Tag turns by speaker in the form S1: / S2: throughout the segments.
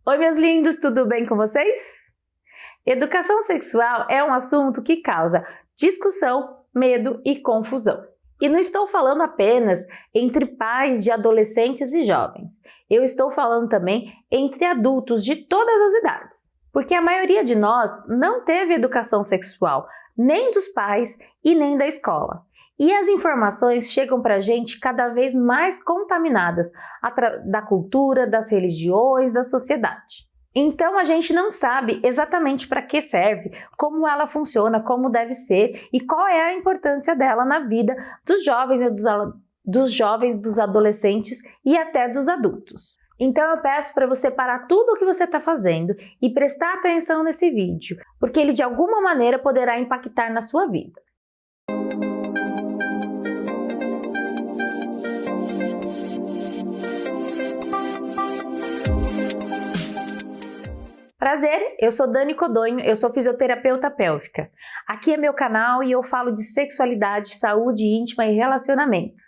S1: Oi, meus lindos, tudo bem com vocês? Educação sexual é um assunto que causa discussão, medo e confusão. E não estou falando apenas entre pais de adolescentes e jovens. Eu estou falando também entre adultos de todas as idades. Porque a maioria de nós não teve educação sexual, nem dos pais e nem da escola. E as informações chegam para a gente cada vez mais contaminadas da cultura, das religiões, da sociedade. Então a gente não sabe exatamente para que serve, como ela funciona, como deve ser e qual é a importância dela na vida dos jovens, dos adolescentes e até dos adultos. Então eu peço para você parar tudo o que você está fazendo e prestar atenção nesse vídeo, porque ele de alguma maneira poderá impactar na sua vida. Prazer, eu sou Dani Codonho, eu sou fisioterapeuta pélvica. Aqui é meu canal e eu falo de sexualidade, saúde íntima e relacionamentos.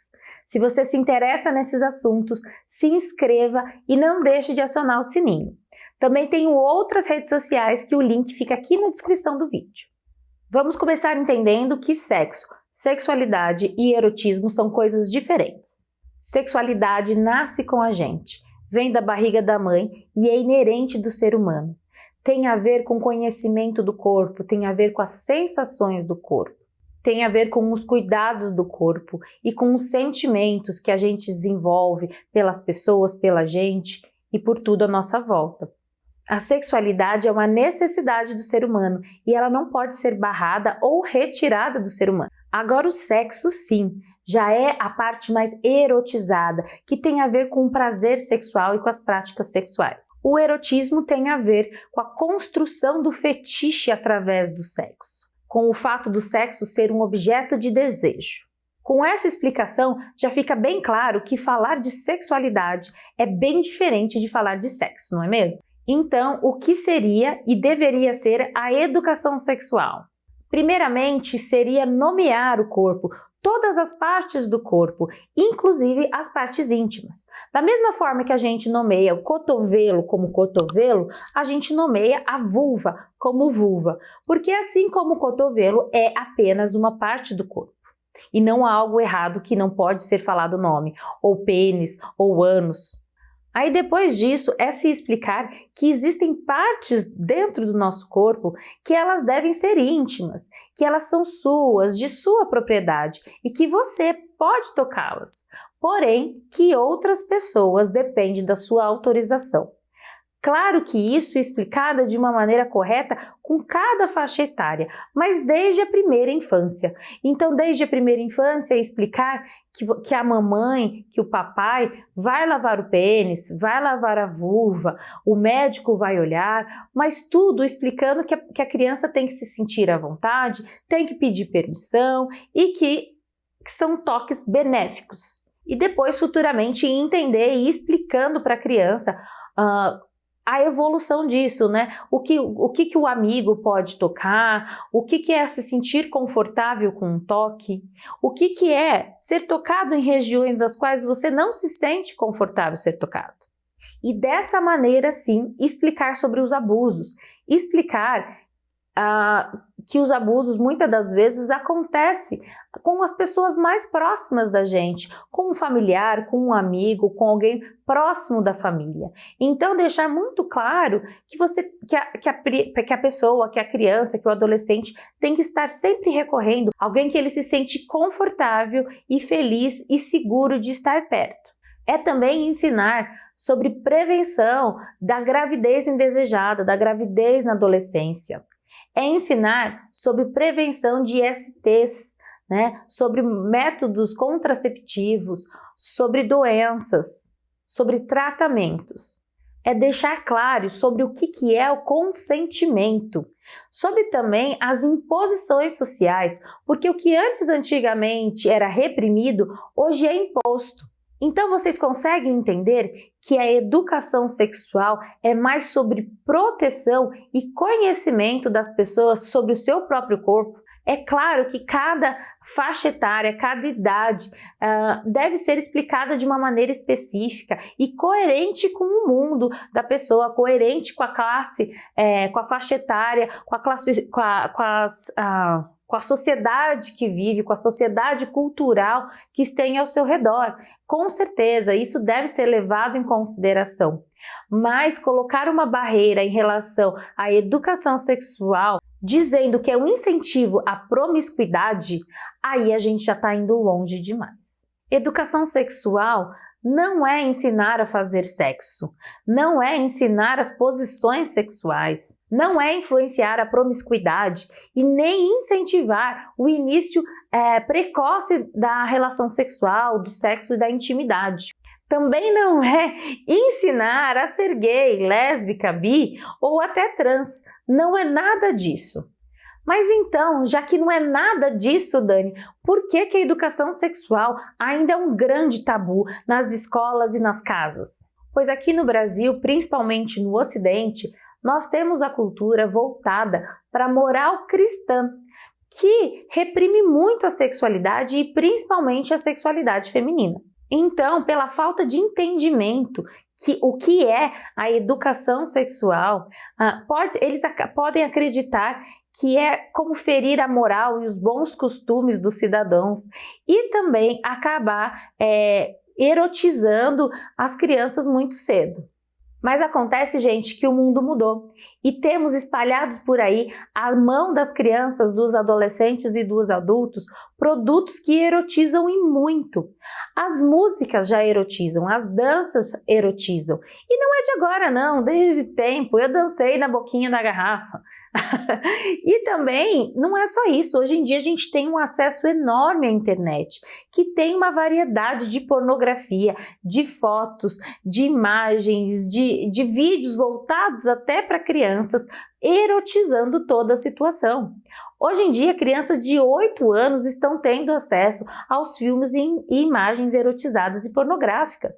S1: Se você se interessa nesses assuntos, se inscreva e não deixe de acionar o sininho. Também tenho outras redes sociais que o link fica aqui na descrição do vídeo. Vamos começar entendendo que sexo, sexualidade e erotismo são coisas diferentes. Sexualidade nasce com a gente, vem da barriga da mãe e é inerente do ser humano. Tem a ver com o conhecimento do corpo, tem a ver com as sensações do corpo, tem a ver com os cuidados do corpo e com os sentimentos que a gente desenvolve pelas pessoas, pela gente e por tudo à nossa volta. A sexualidade é uma necessidade do ser humano e ela não pode ser barrada ou retirada do ser humano. Agora o sexo, sim, já é a parte mais erotizada, que tem a ver com o prazer sexual e com as práticas sexuais. O erotismo tem a ver com a construção do fetiche através do sexo, com o fato do sexo ser um objeto de desejo. Com essa explicação, já fica bem claro que falar de sexualidade é bem diferente de falar de sexo, não é mesmo? Então, o que seria e deveria ser a educação sexual? Primeiramente, seria nomear o corpo, todas as partes do corpo, inclusive as partes íntimas. Da mesma forma que a gente nomeia o cotovelo como cotovelo, a gente nomeia a vulva como vulva, porque assim como o cotovelo é apenas uma parte do corpo. E não há algo errado que não pode ser falado o nome, ou pênis, ou ânus. Aí depois disso é se explicar que existem partes dentro do nosso corpo que elas devem ser íntimas, que elas são suas, de sua propriedade e que você pode tocá-las, porém que outras pessoas dependem da sua autorização. Claro que isso é explicado de uma maneira correta com cada faixa etária, mas desde a primeira infância. Então, desde a primeira infância, explicar que a mamãe, que o papai vai lavar o pênis, vai lavar a vulva, o médico vai olhar, mas tudo explicando que a criança tem que se sentir à vontade, tem que pedir permissão e que são toques benéficos. E depois, futuramente, entender e explicando para a criança a evolução disso, né? O que o amigo pode tocar, o que é se sentir confortável com um toque, o que é ser tocado em regiões das quais você não se sente confortável ser tocado. E dessa maneira, sim, explicar sobre os abusos, explicar que os abusos muitas das vezes acontecem com as pessoas mais próximas da gente, com um familiar, com um amigo, com alguém próximo da família. Então deixar muito claro que a pessoa, que a criança, que o adolescente tem que estar sempre recorrendo a alguém que ele se sente confortável e feliz e seguro de estar perto. É também ensinar sobre prevenção da gravidez indesejada, da gravidez na adolescência. É ensinar sobre prevenção de STs, né? Sobre métodos contraceptivos, sobre doenças, sobre tratamentos. É deixar claro sobre o que é o consentimento, sobre também as imposições sociais, porque o que antigamente era reprimido, hoje é imposto. Então vocês conseguem entender que a educação sexual é mais sobre proteção e conhecimento das pessoas sobre o seu próprio corpo? É claro que cada faixa etária, cada idade deve ser explicada de uma maneira específica e coerente com o mundo da pessoa, coerente com a classe, com a faixa etária, com a classe, com a sociedade que vive, com a sociedade cultural que tem ao seu redor. Com certeza, isso deve ser levado em consideração. Mas colocar uma barreira em relação à educação sexual, dizendo que é um incentivo à promiscuidade, aí a gente já está indo longe demais. Educação sexual não é ensinar a fazer sexo, não é ensinar as posições sexuais, não é influenciar a promiscuidade e nem incentivar o início precoce da relação sexual, do sexo e da intimidade. Também não é ensinar a ser gay, lésbica, bi ou até trans. Não é nada disso. Mas então, já que não é nada disso, Dani, por que a educação sexual ainda é um grande tabu nas escolas e nas casas? Pois aqui no Brasil, principalmente no Ocidente, nós temos a cultura voltada para a moral cristã, que reprime muito a sexualidade e principalmente a sexualidade feminina. Então, pela falta de entendimento que o que é a educação sexual, eles podem acreditar que é como ferir a moral e os bons costumes dos cidadãos e também acabar erotizando as crianças muito cedo. Mas acontece, gente, que o mundo mudou e temos espalhados por aí, à mão das crianças, dos adolescentes e dos adultos, produtos que erotizam e muito. As músicas já erotizam, as danças erotizam. E não é de agora não, desde tempo, eu dancei na boquinha da garrafa. E também não é só isso, hoje em dia a gente tem um acesso enorme à internet, que tem uma variedade de pornografia, de fotos, de imagens, de vídeos voltados até para crianças, erotizando toda a situação. Hoje em dia, crianças de 8 anos estão tendo acesso aos filmes e imagens erotizadas e pornográficas.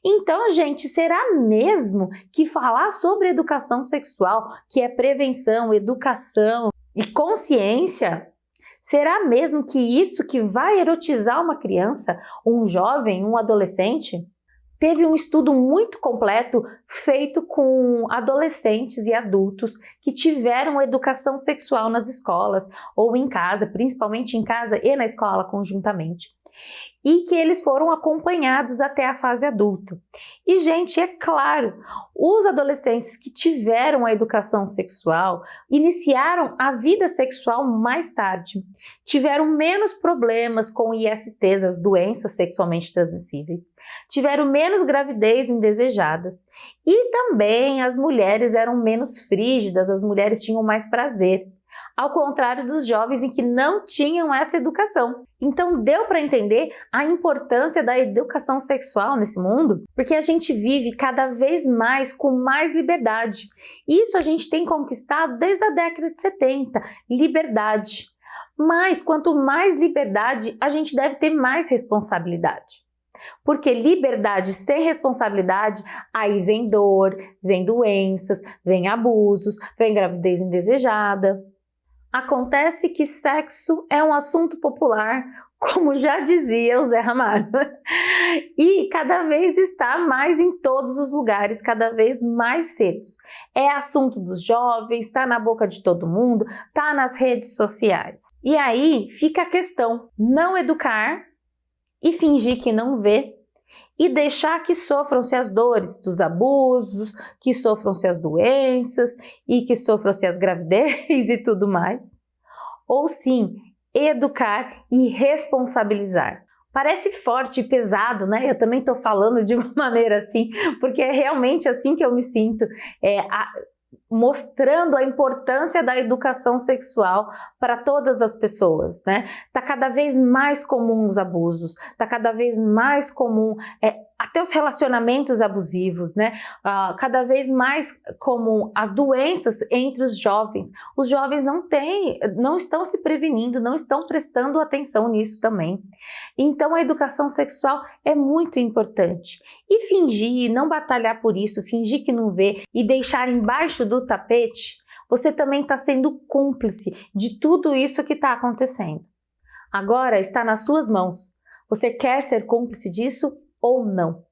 S1: Então, gente, será mesmo que falar sobre educação sexual, que é prevenção, educação e consciência, será mesmo que isso que vai erotizar uma criança, um jovem, um adolescente? Teve um estudo muito completo feito com adolescentes e adultos que tiveram educação sexual nas escolas ou em casa, principalmente em casa e na escola conjuntamente, e que eles foram acompanhados até a fase adulta. E, gente, é claro, os adolescentes que tiveram a educação sexual iniciaram a vida sexual mais tarde, tiveram menos problemas com ISTs, as doenças sexualmente transmissíveis, tiveram menos gravidez indesejadas e também as mulheres eram menos frígidas, as mulheres tinham mais prazer. Ao contrário dos jovens em que não tinham essa educação. Então deu para entender a importância da educação sexual nesse mundo? Porque a gente vive cada vez mais com mais liberdade. Isso a gente tem conquistado desde a década de 70, liberdade. Mas quanto mais liberdade, a gente deve ter mais responsabilidade. Porque liberdade sem responsabilidade, aí vem dor, vem doenças, vem abusos, vem gravidez indesejada. Acontece que sexo é um assunto popular, como já dizia o Zé Ramalho, e cada vez está mais em todos os lugares, cada vez mais cedo. É assunto dos jovens, está na boca de todo mundo, está nas redes sociais. E aí fica a questão, não educar e fingir que não vê, e deixar que sofram-se as dores dos abusos, que sofram-se as doenças e que sofram-se as gravidez e tudo mais. Ou sim, educar e responsabilizar. Parece forte e pesado, né? Eu também estou falando de uma maneira assim, porque é realmente assim que eu me sinto, mostrando a importância da educação sexual para todas as pessoas, né? Tá cada vez mais comum os abusos, tá cada vez mais comum até os relacionamentos abusivos, né? Cada vez mais comum as doenças entre os jovens. Os jovens não estão se prevenindo, não estão prestando atenção nisso também. Então a educação sexual é muito importante. E fingir, não batalhar por isso, fingir que não vê e deixar embaixo do tapete, você também está sendo cúmplice de tudo isso que está acontecendo. Agora está nas suas mãos. Você quer ser cúmplice disso ou não?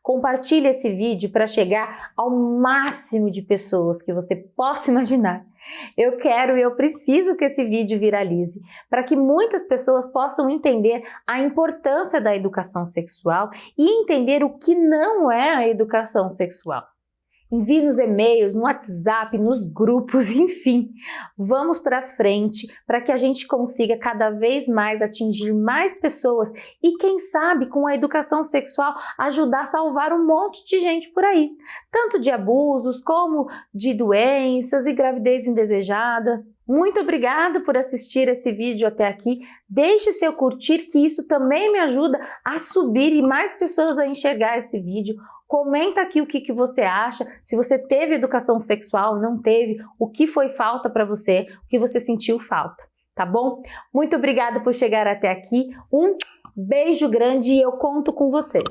S1: Compartilhe esse vídeo para chegar ao máximo de pessoas que você possa imaginar. Eu quero e eu preciso que esse vídeo viralize para que muitas pessoas possam entender a importância da educação sexual e entender o que não é a educação sexual. Envie nos e-mails, no WhatsApp, nos grupos, enfim. Vamos para frente para que a gente consiga cada vez mais atingir mais pessoas e, quem sabe, com a educação sexual, ajudar a salvar um monte de gente por aí. Tanto de abusos como de doenças e gravidez indesejada. Muito obrigada por assistir esse vídeo até aqui. Deixe seu curtir, que isso também me ajuda a subir e mais pessoas a enxergar esse vídeo. Comenta aqui o que você acha, se você teve educação sexual, não teve, o que foi falta para você, o que você sentiu falta, tá bom? Muito obrigada por chegar até aqui, um beijo grande e eu conto com você.